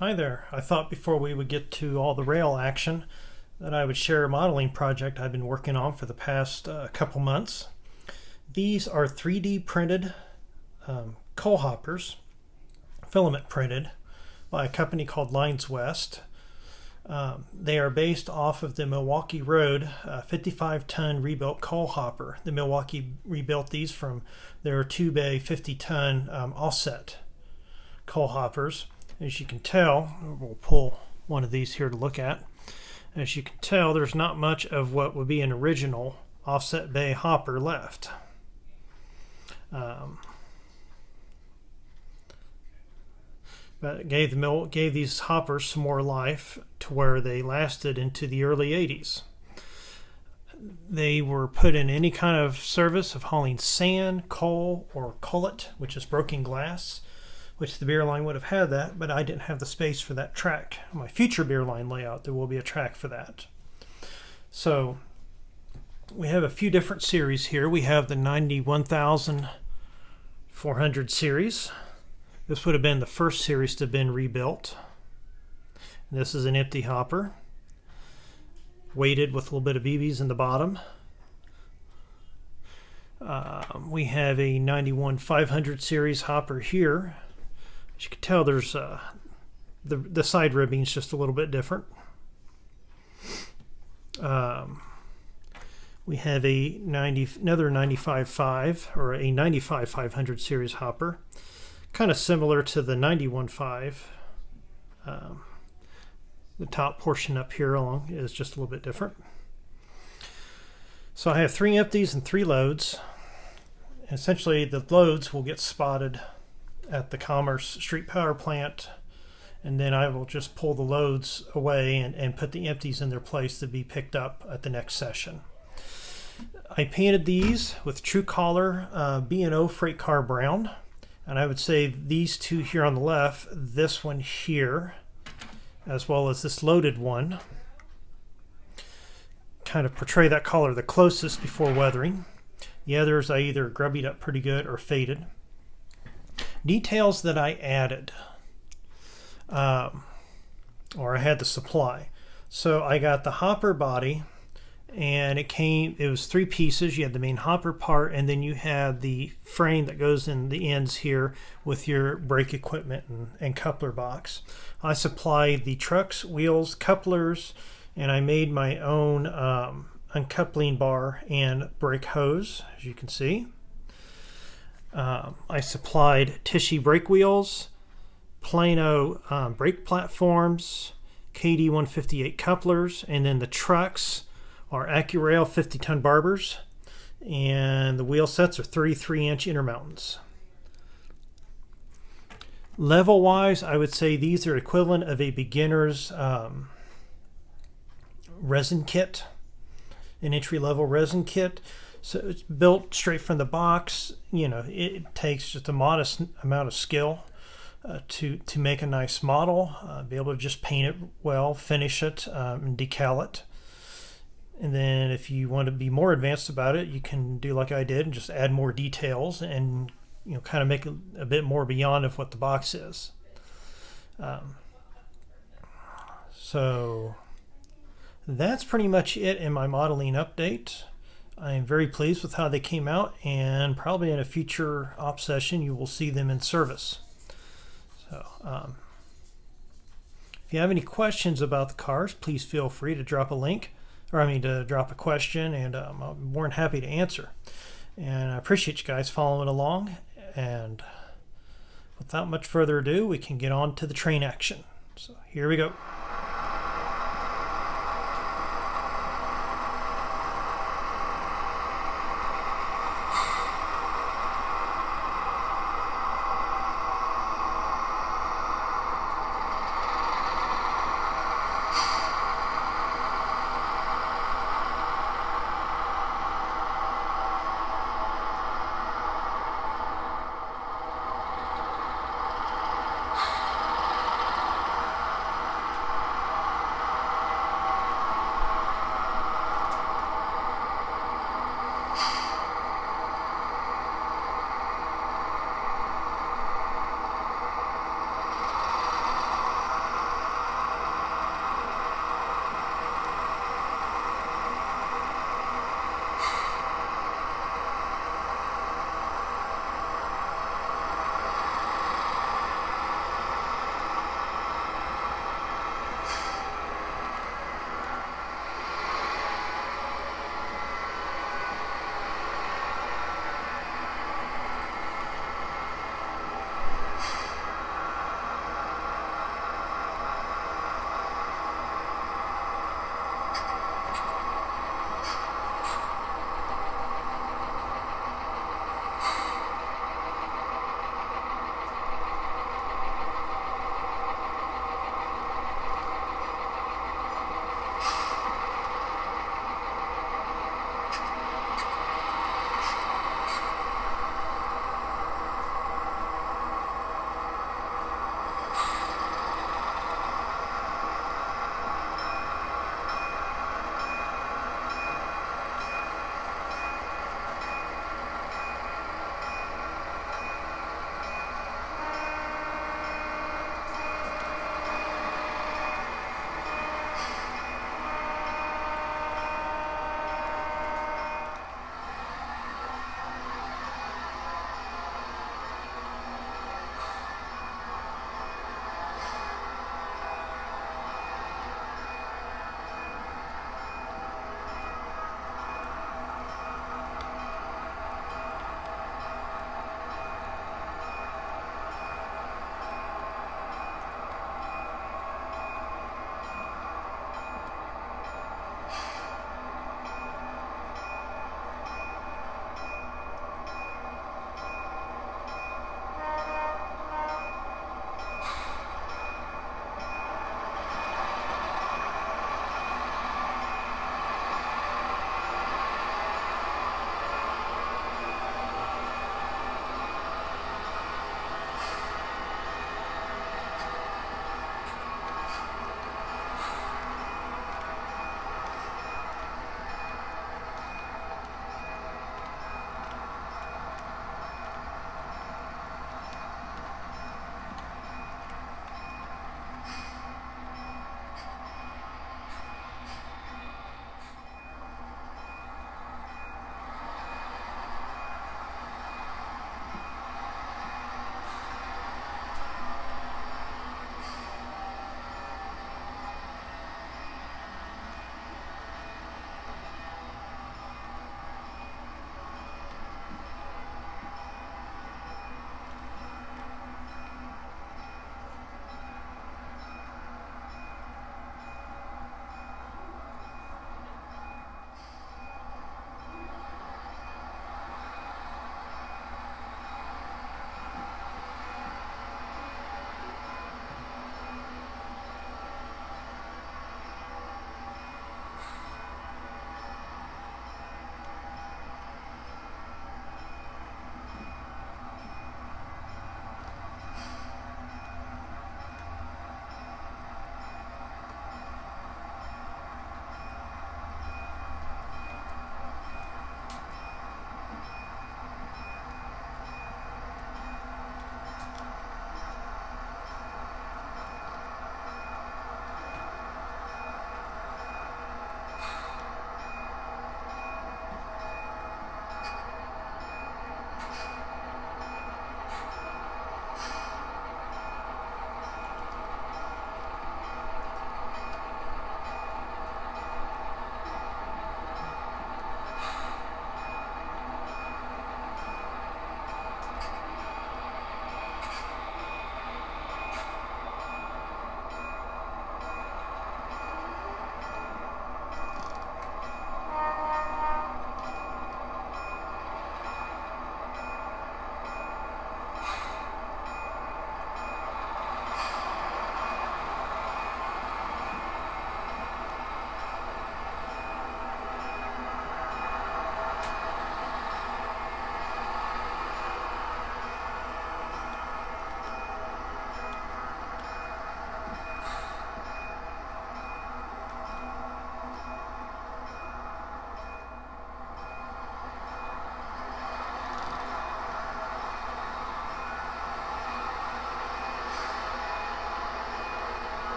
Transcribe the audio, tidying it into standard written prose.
Hi there. I thought before we would get to all the rail action that I would share a modeling project I've been working on for the past couple months. These are 3D printed coal hoppers, filament printed by a company called Lines West. They are based off of the Milwaukee Road 55-ton rebuilt coal hopper. The Milwaukee rebuilt these from their 2-bay 50-ton offset coal hoppers. As you can tell, we'll pull one of these here to look at. As you can tell, there's not much of what would be an original offset bay hopper left. But it gave these hoppers some more life to where they lasted into the early 80s. They were put in any kind of service of hauling sand, coal, or cullet, which is broken glass, which the beer line would have had that, but I didn't have the space for that track. My future beer line layout, there will be a track for that. So we have a few different series here. We have the 91,400 series. This would have been the first series to have been rebuilt. And this is an empty hopper, weighted with a little bit of BBs in the bottom. We have a 91,500 series hopper here. As you can tell, there's the side ribbing is just a little bit different. We have another 95.5 or a 95,500 series hopper, kind of similar to the 91.5. The top portion up here along is just a little bit different. So I have 3 empties and 3 loads. Essentially, the loads will get spotted at the Commerce Street Power Plant, and then I will just pull the loads away and put the empties in their place to be picked up at the next session. I painted these with True Color B&O Freight Car Brown, and I would say these two here on the left, this one here, as well as this loaded one, kind of portray that color the closest before weathering. The others I either grubbied up pretty good or faded. Details that I added, or I had to supply. So I got the hopper body, and it was 3 pieces. You had the main hopper part, and then you had the frame that goes in the ends here with your brake equipment and coupler box. I supplied the trucks, wheels, couplers, and I made my own uncoupling bar and brake hose, as you can see. I supplied Tishy brake wheels, Plano brake platforms, KD 158 couplers, and then the trucks are AccuRail 50-ton barbers, and the wheel sets are 33-inch Intermountains. Level-wise, I would say these are equivalent of a beginner's resin kit, an entry-level resin kit. So it's built straight from the box. You know, it takes just a modest amount of skill to make a nice model, be able to just paint it well, finish it, and decal it. And then if you want to be more advanced about it, you can do like I did and just add more details and, you know, kind of make it a bit more beyond of what the box is. So that's pretty much it in my modeling update. I am very pleased with how they came out, and probably in a future op session you will see them in service. So if you have any questions about the cars, please feel free to drop to drop a question, and I'm more than happy to answer. And I appreciate you guys following along, and without much further ado, we can get on to the train action. So here we go.